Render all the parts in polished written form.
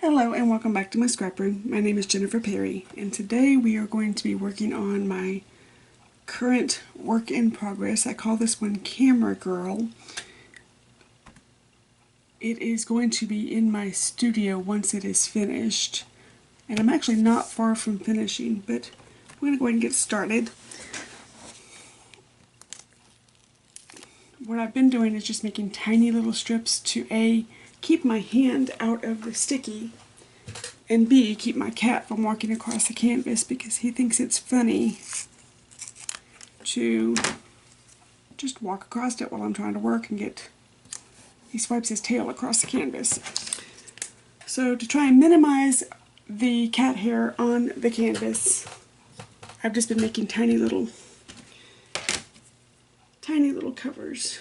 Hello and welcome back to my scrap room. My name is Jennifer Perry and today we are going to be working on my current work in progress. I call this one Camera Girl. It is going to be in my studio once it is finished, and I'm actually not far from finishing, but I'm going to go ahead and get started. What I've been doing is just making tiny little strips to keep my hand out of the sticky, and B, keep my cat from walking across the canvas because he thinks it's funny to just walk across it while I'm trying to work and he swipes his tail across the canvas. So to try and minimize the cat hair on the canvas, I've just been making tiny little covers.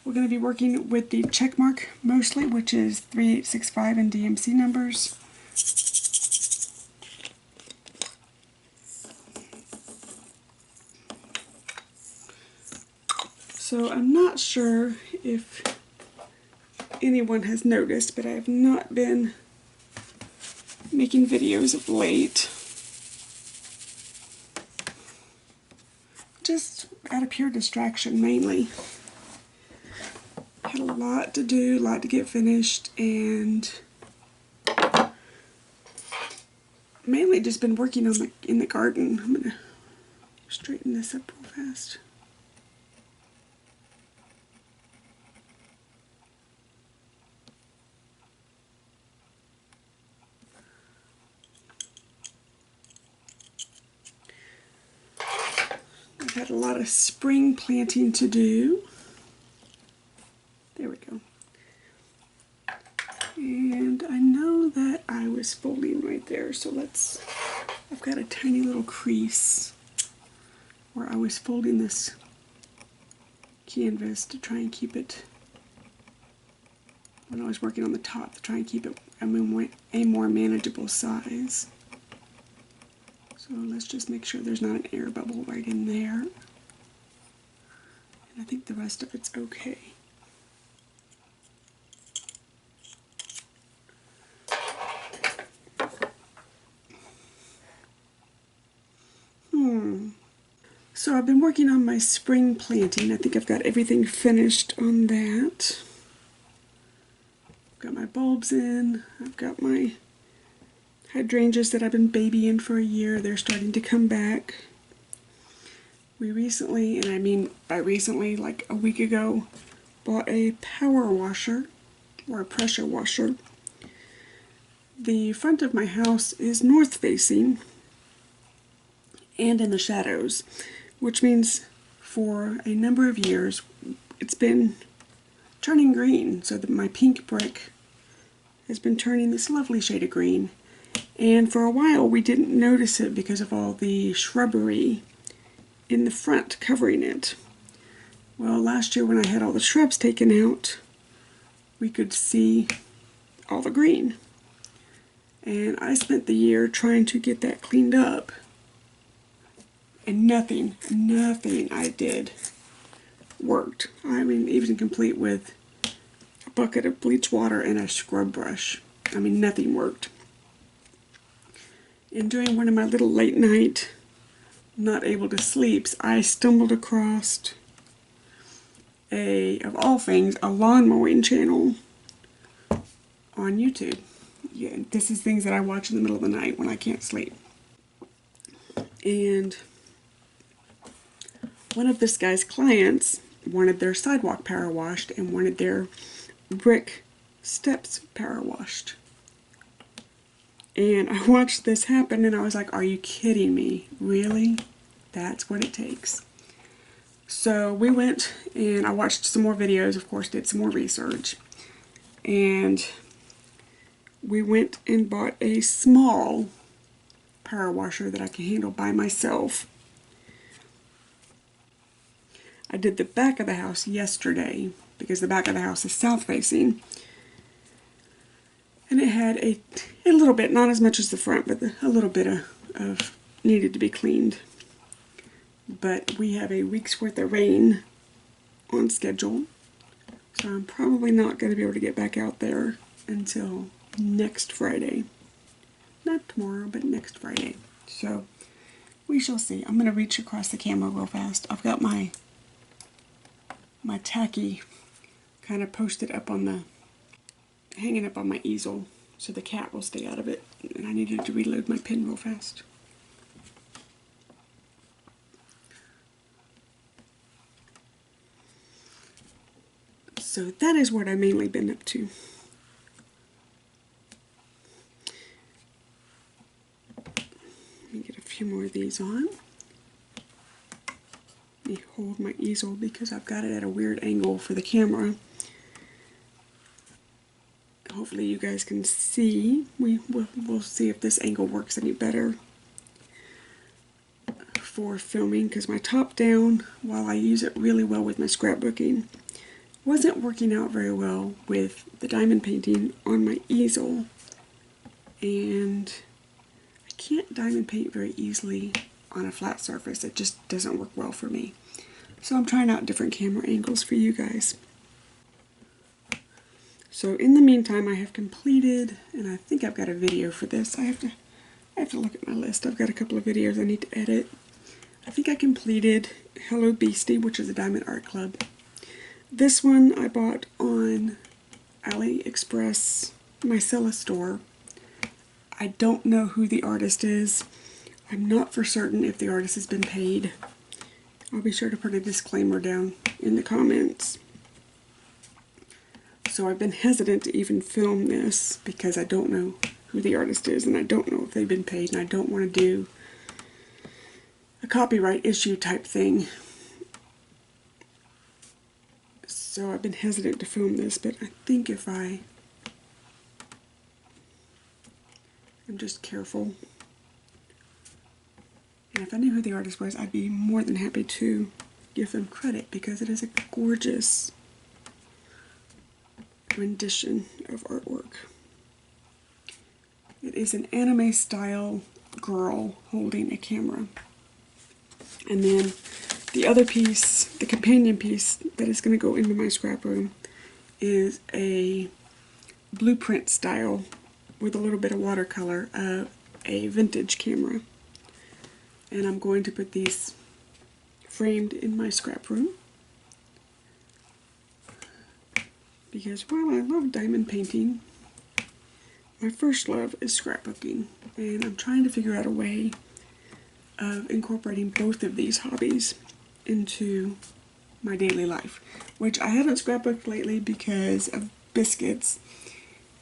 We're going to be working with the check mark mostly, which is 3865 in DMC numbers. So I'm not sure if anyone has noticed, but I have not been making videos of late. Just out of pure distraction mainly. Had a lot to do, a lot to get finished, and mainly just been working on in the garden. I'm gonna straighten this up real fast. I've had a lot of spring planting to do. There we go. And I know that I was folding right there, so I've got a tiny little crease where I was folding this canvas to try and keep it, when I was working on the top, to try and keep it a more manageable size. So let's just make sure there's not an air bubble right in there. And I think the rest of it's okay. So I've been working on my spring planting. I think I've got everything finished on that. I've got my bulbs in. I've got my hydrangeas that I've been babying for a year. They're starting to come back. We recently, and I mean by recently, like a week ago, bought a power washer, or a pressure washer. The front of my house is north facing and in the shadows, which means for a number of years it's been turning green, so that my pink brick has been turning this lovely shade of green. And for a while we didn't notice it because of all the shrubbery in the front covering it. Well, last year when I had all the shrubs taken out, we could see all the green. And I spent the year trying to get that cleaned up. And nothing I did worked. I mean, even complete with a bucket of bleach water and a scrub brush. I mean, nothing worked. And during one of my little late night, not able to sleeps, I stumbled across of all things, a lawn mowing channel on YouTube. Yeah, this is things that I watch in the middle of the night when I can't sleep. And one of this guy's clients wanted their sidewalk power washed and wanted their brick steps power washed. And I watched this happen and I was like, are you kidding me? Really? That's what it takes. So we went and I watched some more videos, of course, did some more research. And we went and bought a small power washer that I can handle by myself. I did the back of the house yesterday because the back of the house is south facing. And it had a little bit, not as much as the front, but a little bit of needed to be cleaned. But we have a week's worth of rain on schedule. So I'm probably not going to be able to get back out there until next Friday. Not tomorrow, but next Friday. So we shall see. I'm going to reach across the camera real fast. I've got my tacky kind of posted up on the, hanging up on my easel so the cat will stay out of it. And I needed to reload my pen real fast. So that is what I've mainly been up to. Let me get a few more of these on. Let me hold my easel because I've got it at a weird angle for the camera. Hopefully you guys can see. We'll see if this angle works any better for filming, because my top down, while I use it really well with my scrapbooking, wasn't working out very well with the diamond painting on my easel, and I can't diamond paint very easily on a flat surface. It just doesn't work well for me. So I'm trying out different camera angles for you guys. So in the meantime, I have completed, and I think I've got a video for this. I have to look at my list. I've got a couple of videos I need to edit. I think I completed Hello Beastie, which is a Diamond Art Club. This one I bought on AliExpress, Mycella store. I don't know who the artist is. I'm not for certain if the artist has been paid. I'll be sure to put a disclaimer down in the comments. So I've been hesitant to even film this because I don't know who the artist is, and I don't know if they've been paid, and I don't want to do a copyright issue type thing. So I've been hesitant to film this, but I think if I'm just careful, and if I knew who the artist was, I'd be more than happy to give them credit, because it is a gorgeous rendition of artwork. It is an anime style girl holding a camera. And then the other piece, the companion piece that is going to go into my scrap room, is a blueprint style with a little bit of watercolor of a vintage camera. And I'm going to put these framed in my scrap room, because while I love diamond painting, my first love is scrapbooking, and I'm trying to figure out a way of incorporating both of these hobbies into my daily life, which I haven't scrapbooked lately because of biscuits.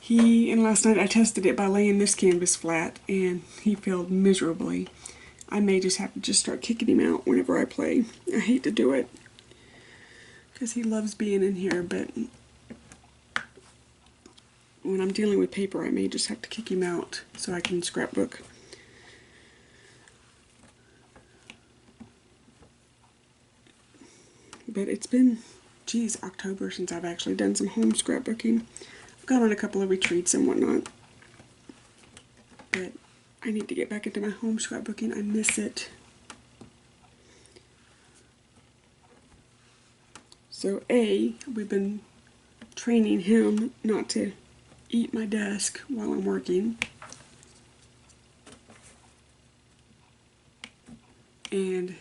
And last night I tested it by laying this canvas flat, and he failed miserably. I may just have to start kicking him out whenever I play. I hate to do it because he loves being in here, but when I'm dealing with paper, I may just have to kick him out so I can scrapbook. But it's been, geez, October since I've actually done some home scrapbooking. I've gone on a couple of retreats and whatnot, but I need to get back into my home scrapbooking. I miss it. So we've been training him not to eat my desk while I'm working. And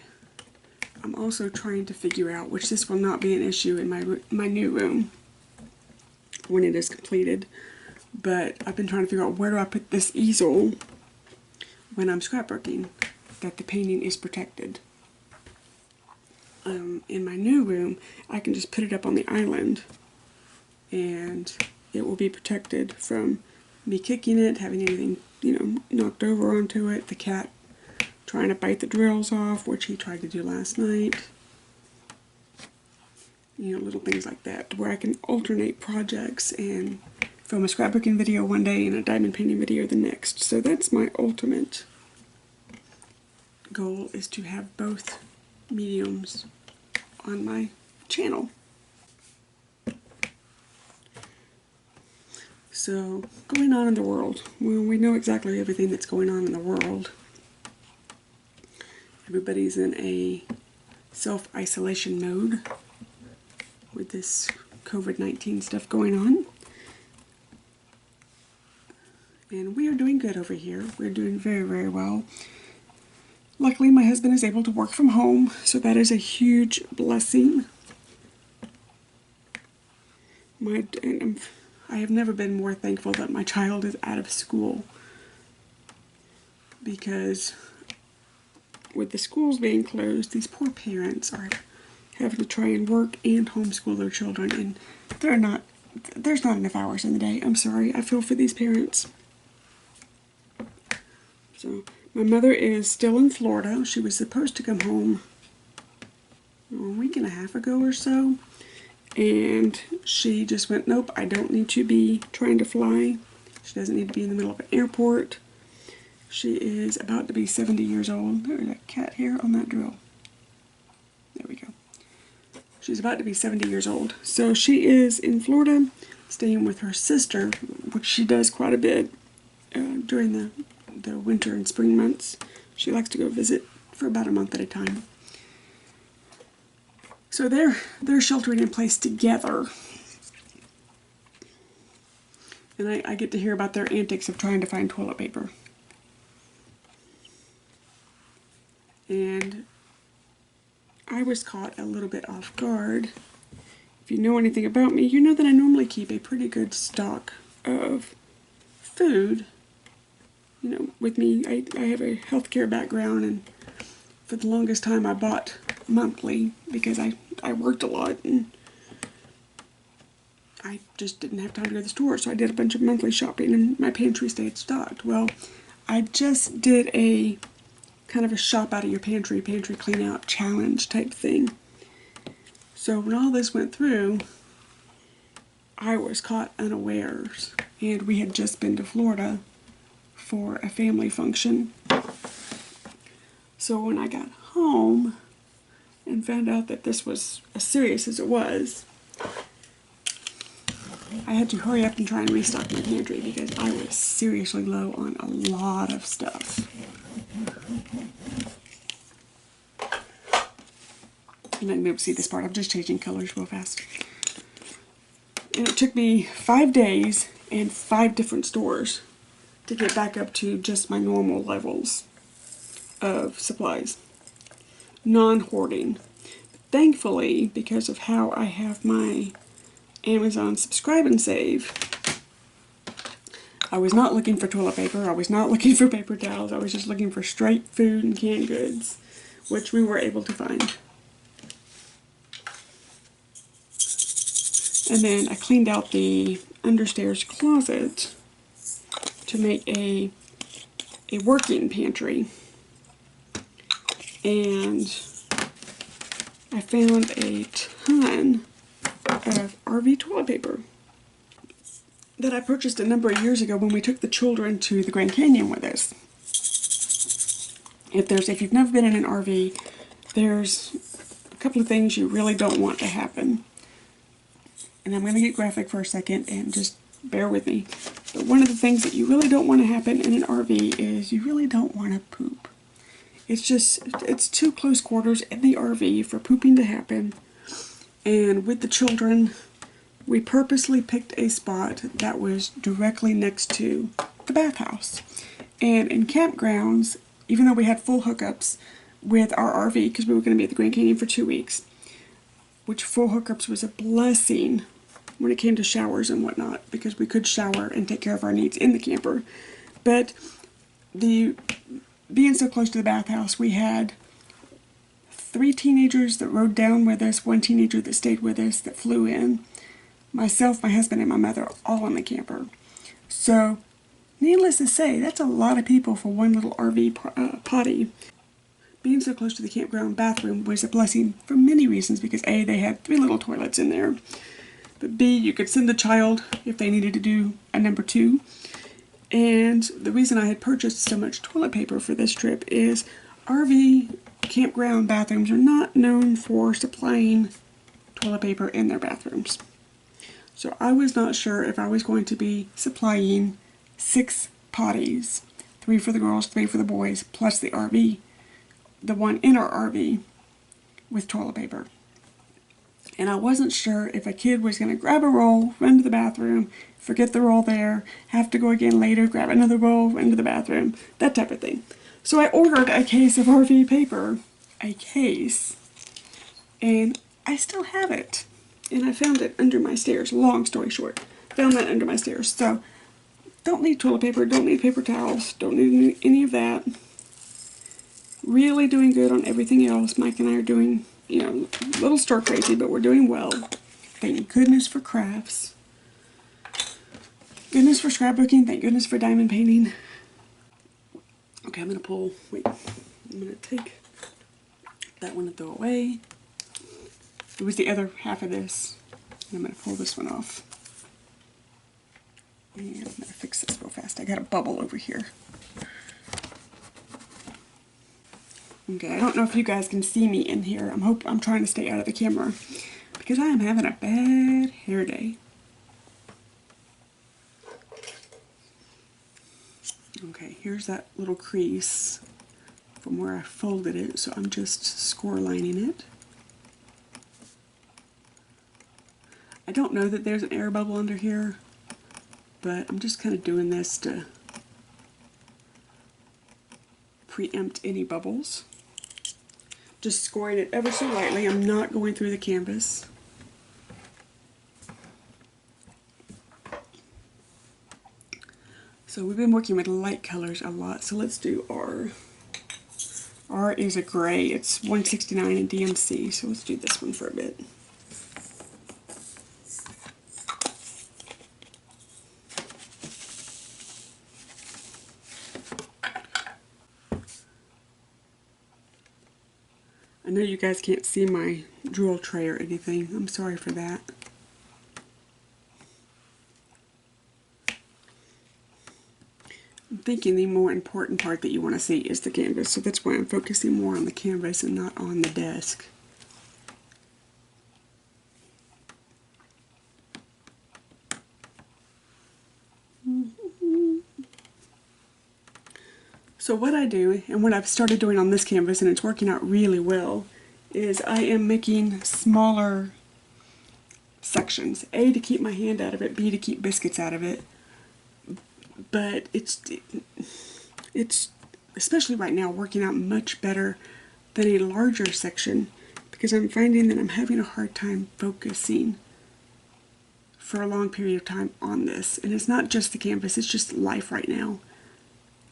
I'm also trying to figure out, which this will not be an issue in my new room when it is completed, but I've been trying to figure out where do I put this easel when I'm scrapbooking, that the painting is protected. In my new room, I can just put it up on the island, and it will be protected from me kicking it, having anything, knocked over onto it, the cat trying to bite the drills off, which he tried to do last night. Little things like that, where I can alternate projects and film a scrapbooking video one day and a diamond painting video the next. So that's my ultimate goal, is to have both mediums on my channel. So, going on in the world. Well, we know exactly everything that's going on in the world. Everybody's in a self-isolation mode with this COVID-19 stuff going on. And we are doing good over here. We're doing very, very well. Luckily, my husband is able to work from home, so that is a huge blessing. I have never been more thankful that my child is out of school, because with the schools being closed, these poor parents are having to try and work and homeschool their children, and there's not enough hours in the day. I'm sorry, I feel for these parents. So my mother is still in Florida. She was supposed to come home a week and a half ago or so, and she just went, nope, I don't need to be trying to fly. She doesn't need to be in the middle of an airport. She is about to be 70 years old. There's a cat hair on that drill. There we go. She's about to be 70 years old. So she is in Florida, staying with her sister, which she does quite a bit during the winter and spring months. She likes to go visit for about a month at a time. So they're sheltering in place together. And I get to hear about their antics of trying to find toilet paper. And I was caught a little bit off guard. If you know anything about me, you know that I normally keep a pretty good stock of food. You know, with me, I have a healthcare background, and for the longest time I bought monthly because I worked a lot and I just didn't have time to go to the store, so I did a bunch of monthly shopping and my pantry stayed stocked. Well, I just did a kind of a shop out of your pantry clean out challenge type thing. So when all this went through, I was caught unawares, and we had just been to Florida for a family function. So when I got home and found out that this was as serious as it was, I had to hurry up and try and restock my pantry because I was seriously low on a lot of stuff. You might be able to see this part. I'm just changing colors real fast. And it took me 5 days and 5 different stores to get back up to just my normal levels of supplies. Non-hoarding. Thankfully, because of how I have my Amazon subscribe and save, I was not looking for toilet paper, I was not looking for paper towels, I was just looking for straight food and canned goods, which we were able to find. And then I cleaned out the understairs closet to make a working pantry. And I found a ton of RV toilet paper that I purchased a number of years ago when we took the children to the Grand Canyon with us. If you've never been in an RV, there's a couple of things you really don't want to happen. And I'm going to get graphic for a second and just bear with me. But one of the things that you really don't want to happen in an RV is you really don't want to poop. It's too close quarters in the RV for pooping to happen. And with the children, we purposely picked a spot that was directly next to the bathhouse. And in campgrounds, even though we had full hookups with our RV, because we were going to be at the Grand Canyon for 2 weeks, which full hookups was a blessing when it came to showers and whatnot, because we could shower and take care of our needs in the camper. But being so close to the bathhouse, we had 3 teenagers that rode down with us, 1 teenager that stayed with us that flew in, myself, my husband, and my mother, all in the camper. So, needless to say, that's a lot of people for one little RV potty. Being so close to the campground bathroom was a blessing for many reasons, because A, they had 3 little toilets in there, but B, you could send the child if they needed to do a number 2. And the reason I had purchased so much toilet paper for this trip is RV campground bathrooms are not known for supplying toilet paper in their bathrooms. So I was not sure if I was going to be supplying 6 potties, 3 for the girls, 3 for the boys, plus the RV, the one in our RV with toilet paper. And I wasn't sure if a kid was going to grab a roll, run to the bathroom, forget the roll there, have to go again later, grab another roll, run to the bathroom, that type of thing. So I ordered a case of RV paper, a case, and I still have it. And I found it under my stairs, long story short. Found that under my stairs. So don't need toilet paper, don't need paper towels, don't need any of that. Really doing good on everything else. Mike and I are doing, you know, a little stir crazy, but we're doing well. Thank goodness for crafts. Goodness for scrapbooking. Thank goodness for diamond painting. Okay, I'm going to pull, wait, I'm going to take that one and throw away. It was the other half of this. And I'm going to pull this one off. And I'm going to fix this real fast. I got a bubble over here. Okay, I don't know if you guys can see me in here. I'm trying to stay out of the camera because I am having a bad hair day. Okay, here's that little crease from where I folded it, so I'm just score lining it. I don't know that there's an air bubble under here, but I'm just kind of doing this to preempt any bubbles. Just scoring it ever so lightly. I'm not going through the canvas. So we've been working with light colors a lot, so let's do R. R is a gray. It's 169 in DMC, so let's do this one for a bit. I know you guys can't see my drill tray or anything. I'm sorry for that. I'm thinking the more important part that you want to see is the canvas, so that's why I'm focusing more on the canvas and not on the desk. So what I do, and what I've started doing on this canvas, and it's working out really well, is I am making smaller sections. A, to keep my hand out of it, B, to keep biscuits out of it. But it's especially right now, working out much better than a larger section, because I'm finding that I'm having a hard time focusing for a long period of time on this. And it's not just the canvas, it's just life right now.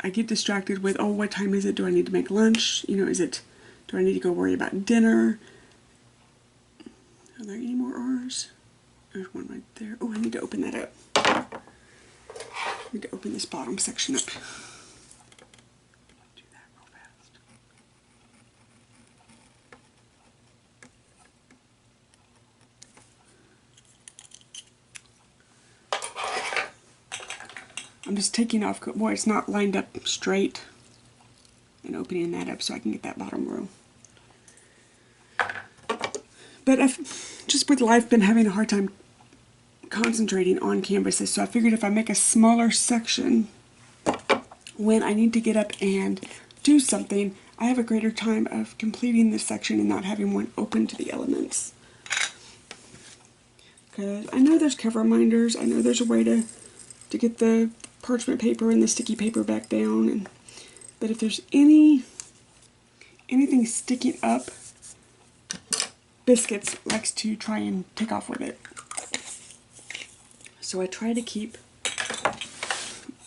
I get distracted with, oh, what time is it? Do I need to make lunch? You know, do I need to go worry about dinner? Are there any more R's? There's one right there. Oh, I need to open that up. I need to open this bottom section up. Do that real fast. I'm just taking off, boy, it's not lined up straight, and opening that up so I can get that bottom row. But I've just with life been having a hard time concentrating on canvases, so I figured if I make a smaller section when I need to get up and do something, I have a greater time of completing this section and not having one open to the elements. Because I know there's cover minders, I know there's a way to get the parchment paper and the sticky paper back down, but if there's anything sticking up, Biscuits likes to try and take off with it. So I try to keep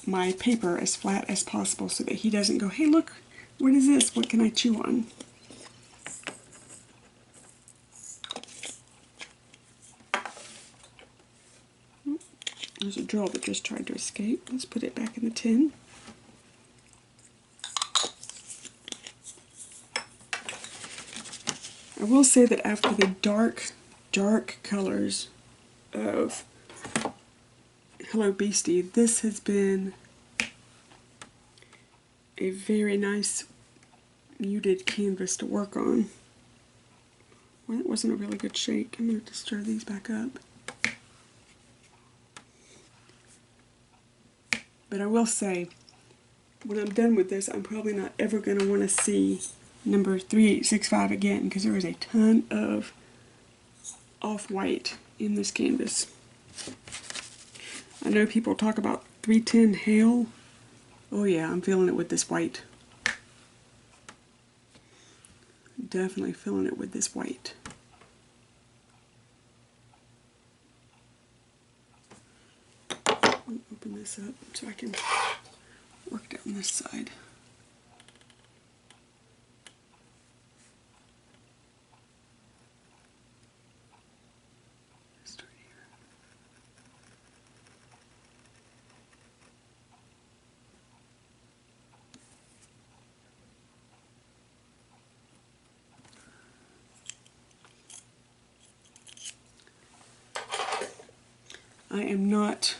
my paper as flat as possible so that he doesn't go, hey look, what is this? What can I chew on? There's a drill that just tried to escape. Let's put it back in the tin. I will say that after the dark colors of Hello Beastie, this has been a very nice muted canvas to work on. Well, that wasn't a really good shake. I'm going to stir these back up. But I will say, when I'm done with this, I'm probably not ever going to want to see number 3865 again, because there is a ton of off-white in this canvas. I know people talk about 310 Hail. Oh yeah, I'm feeling it with this white. Definitely feeling it with this white. Open this up so I can work down this side. Start here. I am not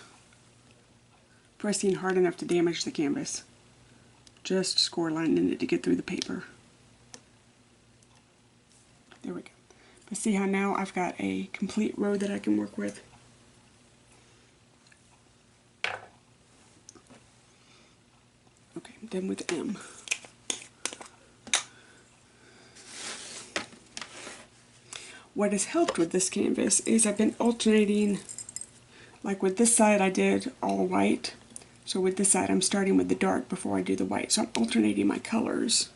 pressing hard enough to damage the canvas. Just score lining it to get through the paper. There we go. But see how now I've got a complete row that I can work with. Okay, I'm done with M. What has helped with this canvas is I've been alternating, like with this side I did all white, so with this side I'm starting with the dark before I do the white, so I'm alternating my colors.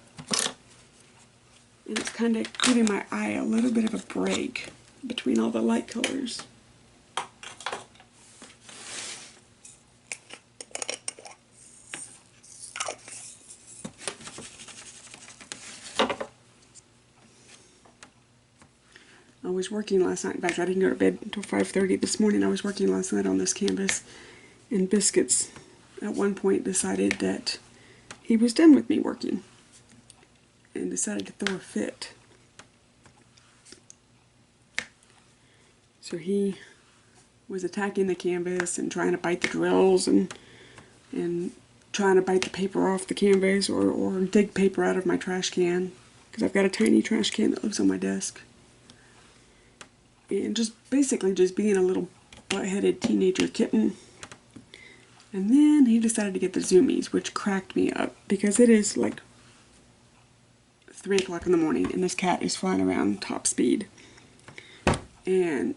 And it's kind of giving my eye a little bit of a break between all the light colors. I was working last night, in fact I didn't go to bed until 5:30 this morning. I was working last night on this canvas, and Biscuits at one point decided that he was done with me working and decided to throw a fit. So he was attacking the canvas and trying to bite the drills and trying to bite the paper off the canvas or dig paper out of my trash can, because I've got a tiny trash can that lives on my desk. And just basically just being a little butt-headed teenager kitten. And then he decided to get the zoomies, which cracked me up because it is like 3 o'clock in the morning and this cat is flying around top speed. And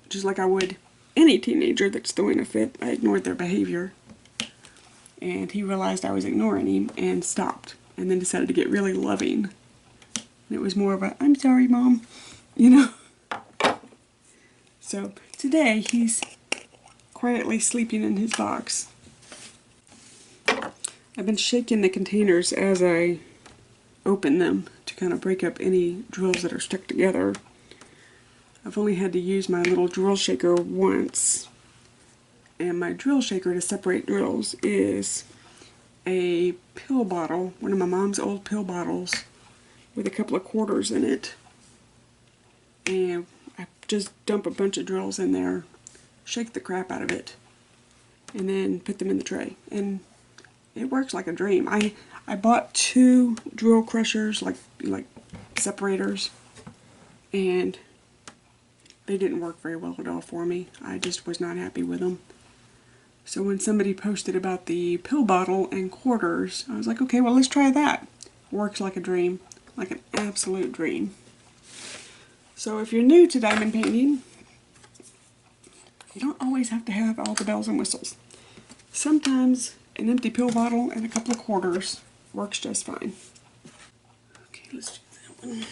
just like I would any teenager that's throwing a fit, I ignored their behavior. And he realized I was ignoring him and stopped, and then decided to get really loving. And it was more of a, I'm sorry, Mom, you know? So today he's quietly sleeping in his box. I've been shaking the containers as I open them to kind of break up any drills that are stuck together. I've only had to use my little drill shaker once, and my drill shaker to separate drills is a pill bottle, one of my mom's old pill bottles with a couple of quarters in it, and I just dump a bunch of drills in there, shake the crap out of it, and then put them in the tray, and it works like a dream. I bought 2 drill crushers, like separators, and they didn't work very well at all for me. I just was not happy with them. So when somebody posted about the pill bottle and quarters, I was like, okay, well, let's try that. Works like a dream, like an absolute dream. So if you're new to diamond painting, you don't always have to have all the bells and whistles. Sometimes an empty pill bottle and a couple of quarters works just fine. Okay, let's do that one.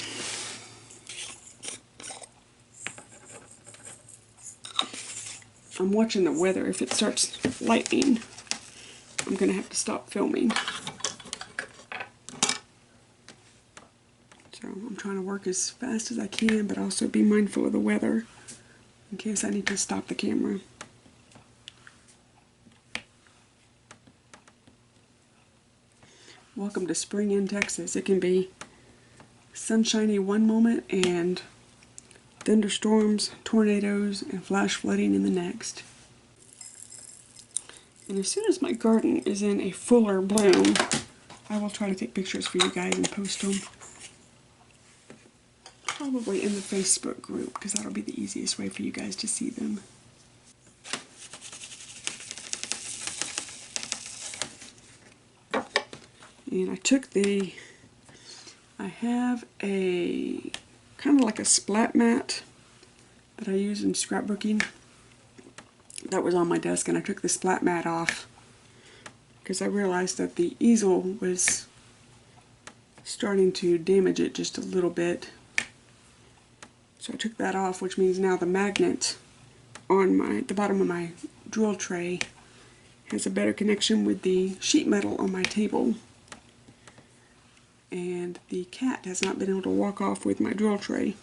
I'm watching the weather. If it starts lightning, I'm going to have to stop filming. So I'm trying to work as fast as I can, but also be mindful of the weather in case I need to stop the camera. Welcome to spring in Texas. It can be sunshiny one moment and thunderstorms, tornadoes, and flash flooding in the next. And as soon as my garden is in a fuller bloom, I will try to take pictures for you guys and post them. Probably in the Facebook group, because that'll be the easiest way for you guys to see them. And I have a kind of like a splat mat that I use in scrapbooking. That was on my desk, and I took the splat mat off because I realized that the easel was starting to damage it just a little bit. So I took that off, which means now the magnet on the bottom of my drill tray has a better connection with the sheet metal on my table. And the cat has not been able to walk off with my drill tray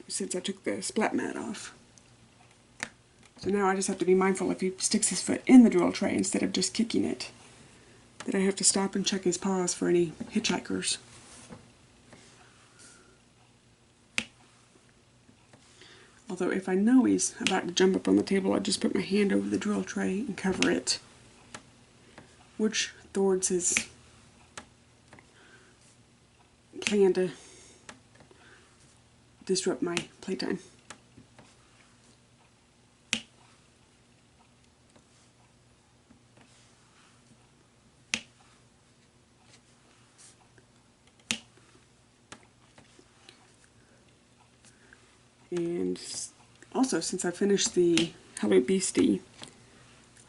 since I took the splat mat off. So now I just have to be mindful if he sticks his foot in the drill tray instead of just kicking it, that I have to stop and check his paws for any hitchhikers. Although if I know he's about to jump up on the table, I just put my hand over the drill tray and cover it, which thwarts his plan to disrupt my playtime. And also, since I finished the Hello Beastie,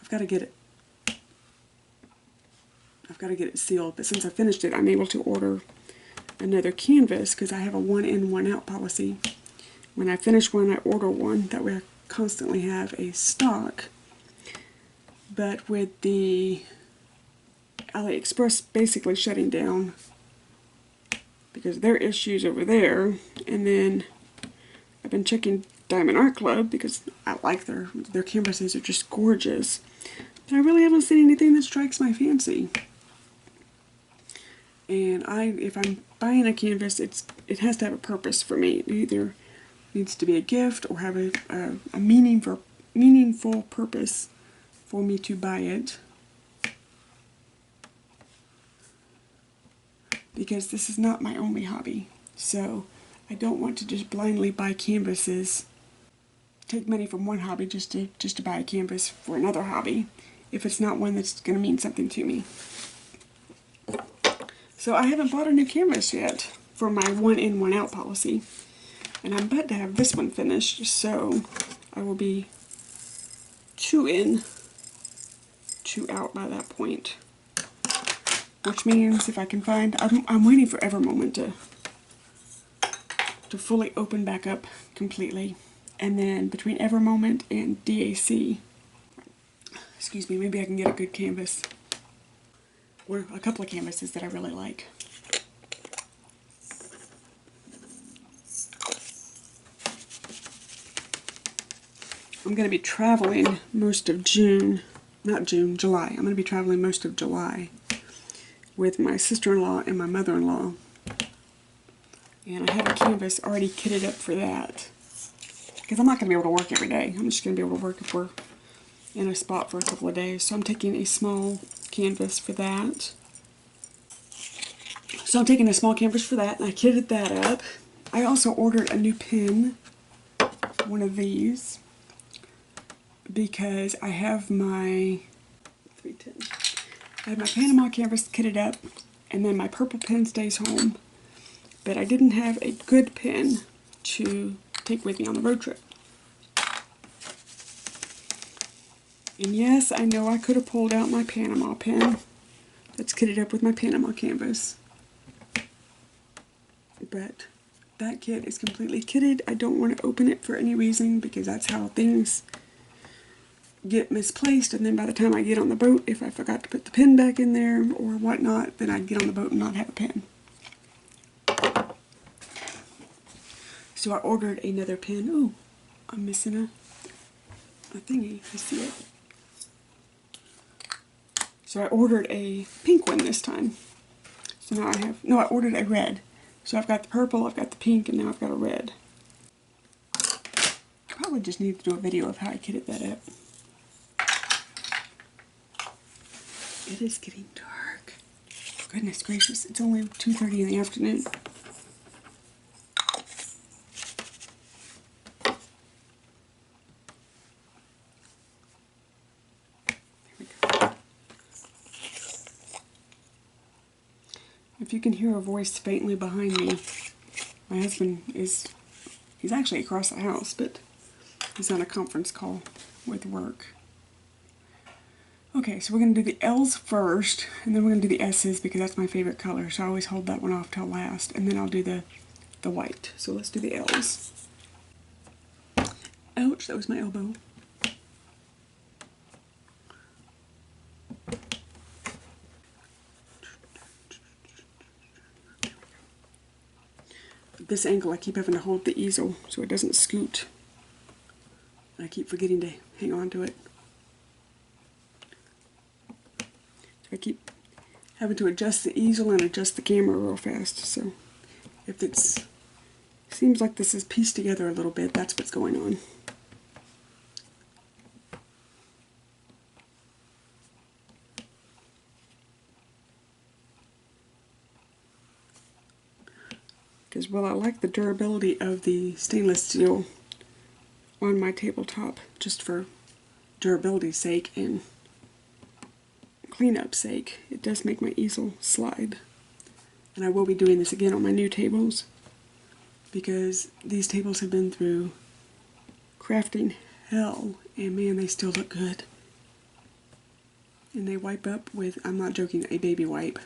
I've got to get it sealed. But since I finished it, I'm able to order another canvas because I have a one in, one out policy. When I finish one, I order one. That way I constantly have a stock. But with the AliExpress basically shutting down because of their issues over there, and then I've been checking Diamond Art Club because I like their canvases are just gorgeous. But I really haven't seen anything that strikes my fancy. And if I'm buying a canvas, it has to have a purpose for me. It either needs to be a gift or have a meaningful purpose for me to buy it. Because this is not my only hobby. So I don't want to just blindly buy canvases, take money from one hobby just to buy a canvas for another hobby, if it's not one that's going to mean something to me. So I haven't bought a new canvas yet for my one in, one out policy. And I'm about to have this one finished, so I will be 2 in, 2 out by that point. Which means if I can find, I'm waiting for Evermoment to fully open back up completely. And then between Evermoment and DAC, excuse me, maybe I can get a good canvas. Or a couple of canvases that I really like. I'm going to be traveling most of July. I'm going to be traveling most of July with my sister-in-law and my mother-in-law. And I have a canvas already kitted up for that. Because I'm not going to be able to work every day. I'm just going to be able to work if we're in a spot for a couple of days. So I'm taking a small canvas for that. So I'm taking a small canvas for that, and I kitted that up. I also ordered a new pen, one of these, because I have my 310. I have my Panama canvas kitted up, and then my purple pen stays home. But I didn't have a good pen to take with me on the road trip. And yes, I know I could have pulled out my Panama pen that's kitted up with my Panama canvas. But that kit is completely kitted. I don't want to open it for any reason because that's how things get misplaced. And then by the time I get on the boat, if I forgot to put the pen back in there or whatnot, then I'd get on the boat and not have a pen. So I ordered another pen. Ooh, I'm missing a thingy. I see it. So I ordered a pink one this time. So now I ordered a red. So I've got the purple, I've got the pink, and now I've got a red. I probably just need to do a video of how I kitted that up. It is getting dark. Goodness gracious, it's only 2:30 in the afternoon. If you can hear a voice faintly behind me, my husband is He's actually across the house, but he's on a conference call with work. Okay, so we're going to do the L's first, and then we're going to do the S's because that's my favorite color, so I always hold that one off till last, and then I'll do the white. So let's do the L's. Ouch, that was my elbow. This angle, I keep having to hold the easel so it doesn't scoot. I keep forgetting to hang on to it. I keep having to adjust the easel and adjust the camera real fast, so if it's seems like this is pieced together a little bit, that's what's going on. Because while I like the durability of the stainless steel on my tabletop, just for durability's sake and cleanup's sake, it does make my easel slide. And I will be doing this again on my new tables, because these tables have been through crafting hell, and man, they still look good. And they wipe up with, I'm not joking, a baby wipe,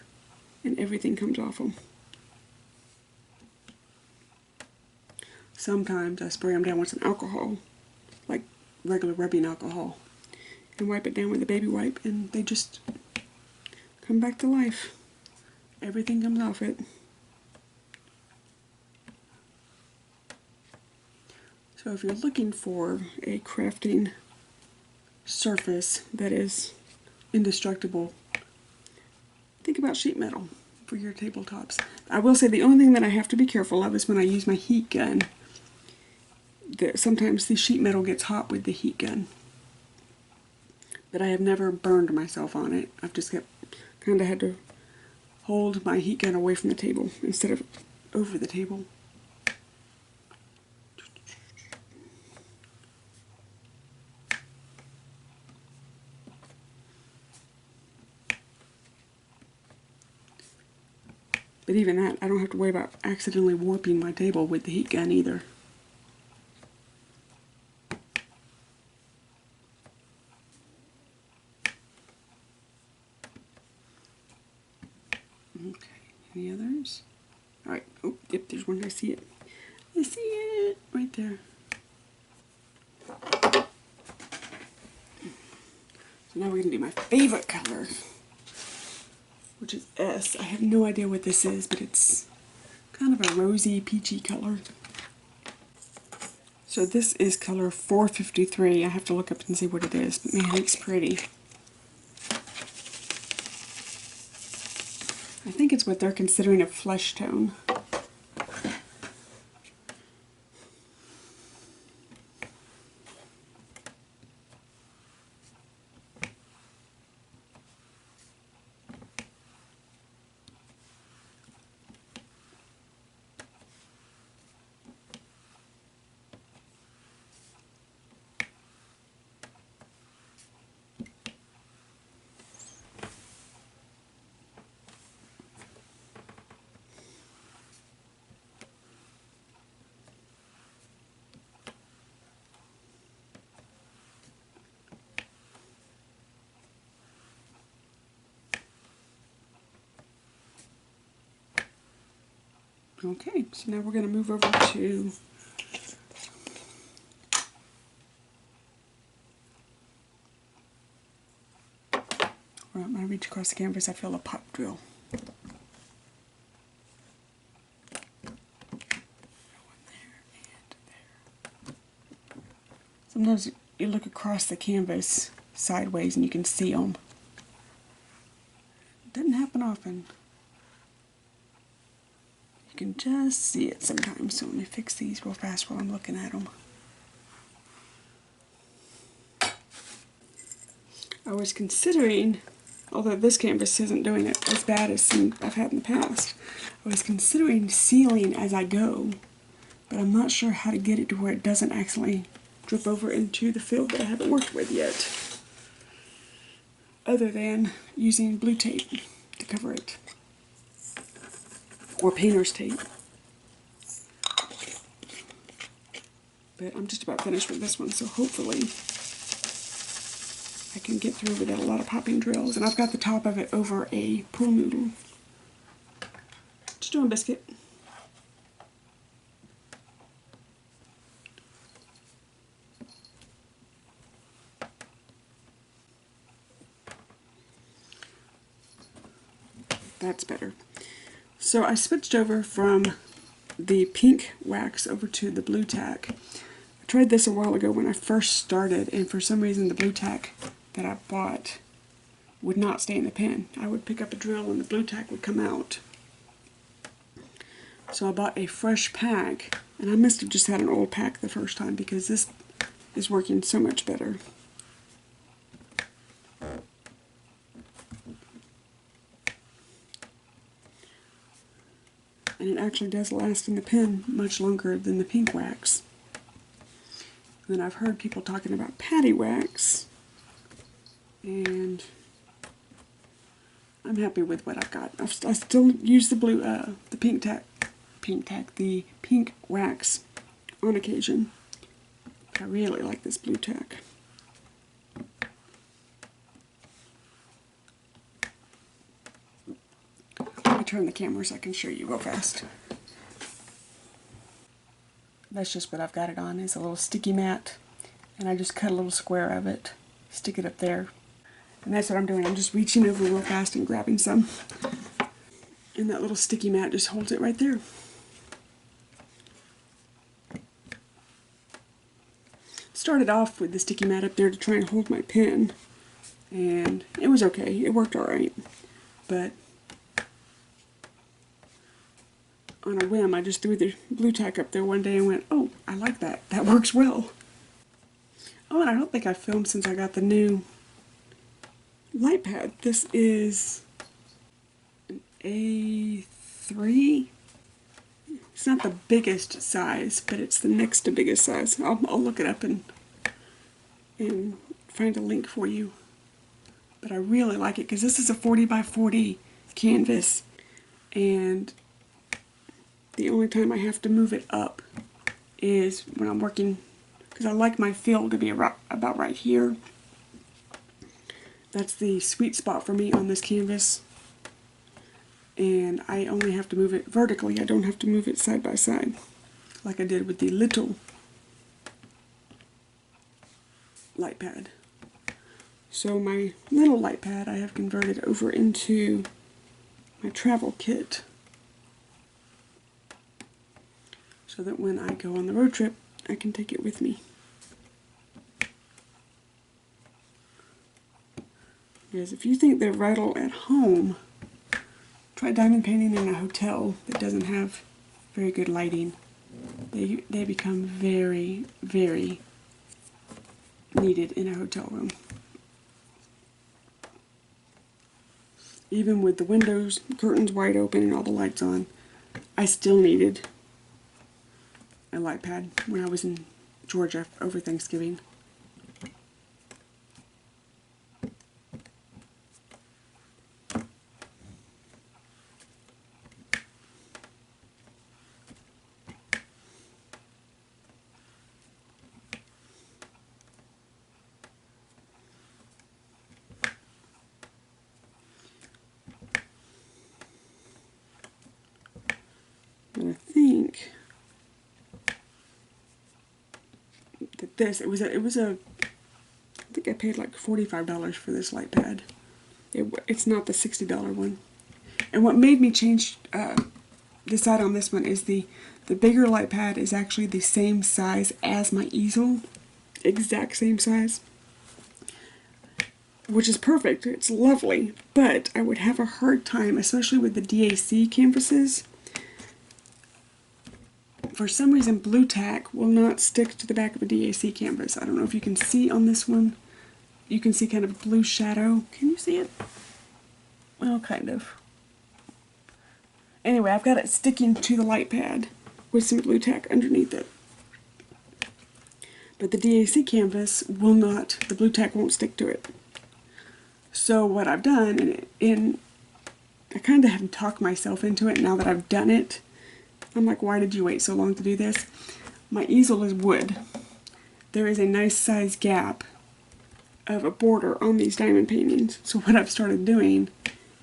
and everything comes off them. Sometimes I spray them down with some alcohol, like regular rubbing alcohol, and wipe it down with a baby wipe, and they just come back to life. Everything comes off it. So if you're looking for a crafting surface that is indestructible, think about sheet metal for your tabletops. I will say the only thing that I have to be careful of is when I use my heat gun. Sometimes the sheet metal gets hot with the heat gun. But I have never burned myself on it. I've just kind of had to hold my heat gun away from the table instead of over the table. But even that, I don't have to worry about accidentally warping my table with the heat gun either. Okay, any others? Alright, oh, yep, there's one, I see it. I see it, right there. So now we're going to do my favorite color, which is S. I have no idea what this is, but it's kind of a rosy, peachy color. So this is color 453. I have to look up and see what it is, but man, it's pretty. I think it's what they're considering a flesh tone. Okay, so now we're going to move over to when I reach across the canvas, I feel a pop drill. Sometimes you look across the canvas sideways and you can see them. It doesn't happen often. You can just see it sometimes, so let me fix these real fast while I'm looking at them. I was considering, although this canvas isn't doing it as bad as some I've had in the past, I was considering sealing as I go, but I'm not sure how to get it to where it doesn't accidentally drip over into the field that I haven't worked with yet, other than using blue tape to cover it, or painter's tape. But I'm just about finished with this one, so hopefully I can get through without a lot of popping drills. And I've got the top of it over a pool noodle. Just doing biscuit. That's better. So I switched over from the pink wax over to the blue tack. I tried this a while ago when I first started, and for some reason the blue tack that I bought would not stay in the pen. I would pick up a drill and the blue tack would come out. So I bought a fresh pack, and I must have just had an old pack the first time because this is working so much better. And it actually does last in the pen much longer than the pink wax. And then I've heard people talking about patty wax, and I'm happy with what I've got. I still use the blue, the the pink wax on occasion. But I really like this blue tack. Let me turn the camera so I can show you real fast. That's just what I've got it on, is a little sticky mat, and I just cut a little square of it, stick it up there, and that's what I'm doing. I'm just reaching over real fast and grabbing some, and that little sticky mat just holds it right there. Started off with the sticky mat up there to try and hold my pen, and it was okay. It worked alright, but on a whim, I just threw the blue tack up there one day and went, oh, I like that. That works well. Oh, and I don't think I filmed since I got the new light pad. This is an A3. It's not the biggest size, but it's the next to biggest size. I'll look it up and find a link for you. But I really like it because this is a 40 by 40 canvas, and the only time I have to move it up is when I'm working, because I like my fill to be about right here. That's the sweet spot for me on this canvas. And I only have to move it vertically. I don't have to move it side by side like I did with the little light pad. So my little light pad I have converted over into my travel kit, so that when I go on the road trip, I can take it with me. Because if you think they're vital at home, try diamond painting in a hotel that doesn't have very good lighting. They become very, very needed in a hotel room. Even with the windows, curtains wide open, and all the lights on, I still needed a light pad when I was in Georgia over Thanksgiving. And I think that this, I think I paid like $45 for this light pad. It's not the $60 one. And what made me decide on this one is the bigger light pad is actually the same size as my easel. Exact same size. Which is perfect. It's lovely. But I would have a hard time, especially with the DAC canvases. For some reason, blue tack will not stick to the back of a DAC canvas. I don't know if you can see on this one. You can see kind of a blue shadow. Can you see it? Well, kind of. Anyway, I've got it sticking to the light pad with some blue tack underneath it. But the DAC canvas will not, the blue tack won't stick to it. So what I've done, and I kind of have to talk myself into it now that I've done it. I'm like, why did you wait so long to do this? my easel is wood. There is a nice size gap of a border on these diamond paintings. So what I've started doing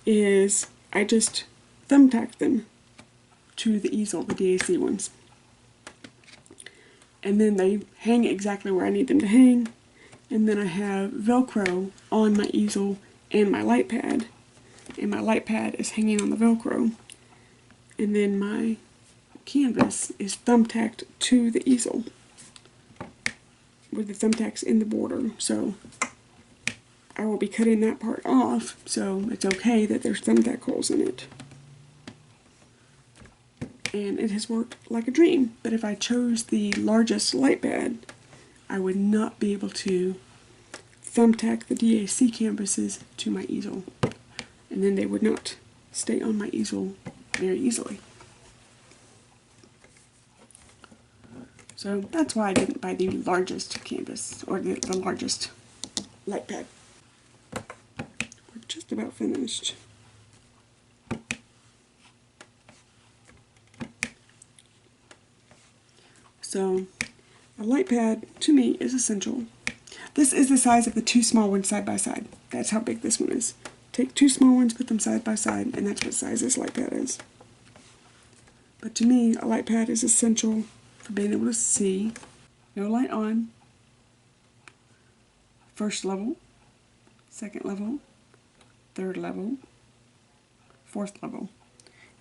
is I just thumbtack them to the easel, the DAC ones. And then they hang exactly where I need them to hang. And then I have Velcro on my easel and my light pad. And my light pad is hanging on the Velcro. And then my canvas is thumbtacked to the easel with the thumbtacks in the border. So I will be cutting that part off, so it's okay that there's thumbtack holes in it. And it has worked like a dream. But if I chose the largest light pad, I would not be able to thumbtack the DAC canvases to my easel. And then they would not stay on my easel very easily. So that's why I didn't buy the largest canvas, or the largest light pad. We're just about finished. So a light pad, to me, is essential. This is the size of the two small ones side by side. That's how big this one is. Take two small ones, put them side by side, and that's what size this light pad is. But to me, a light pad is essential for being able to see. No light on. First level, second level, third level, fourth level.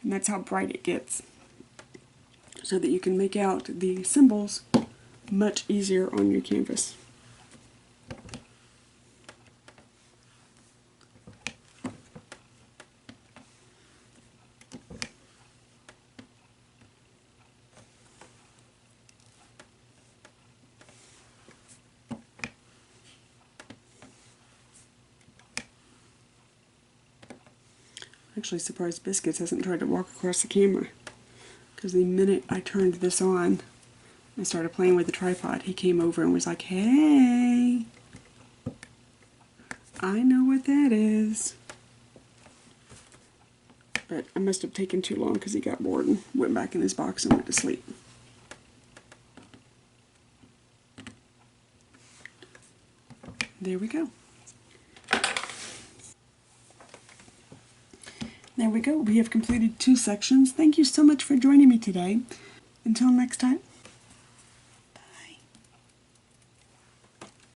And that's how bright it gets. So that you can make out the symbols much easier on your canvas. Actually surprised Biscuits hasn't tried to walk across the camera, because the minute I turned this on and started playing with the tripod, he came over and was like, "Hey, I know what that is." But I must have taken too long because he got bored and went back in his box and went to sleep. There we go. There we go. We have completed 2 sections. Thank you so much for joining me today. Until next time.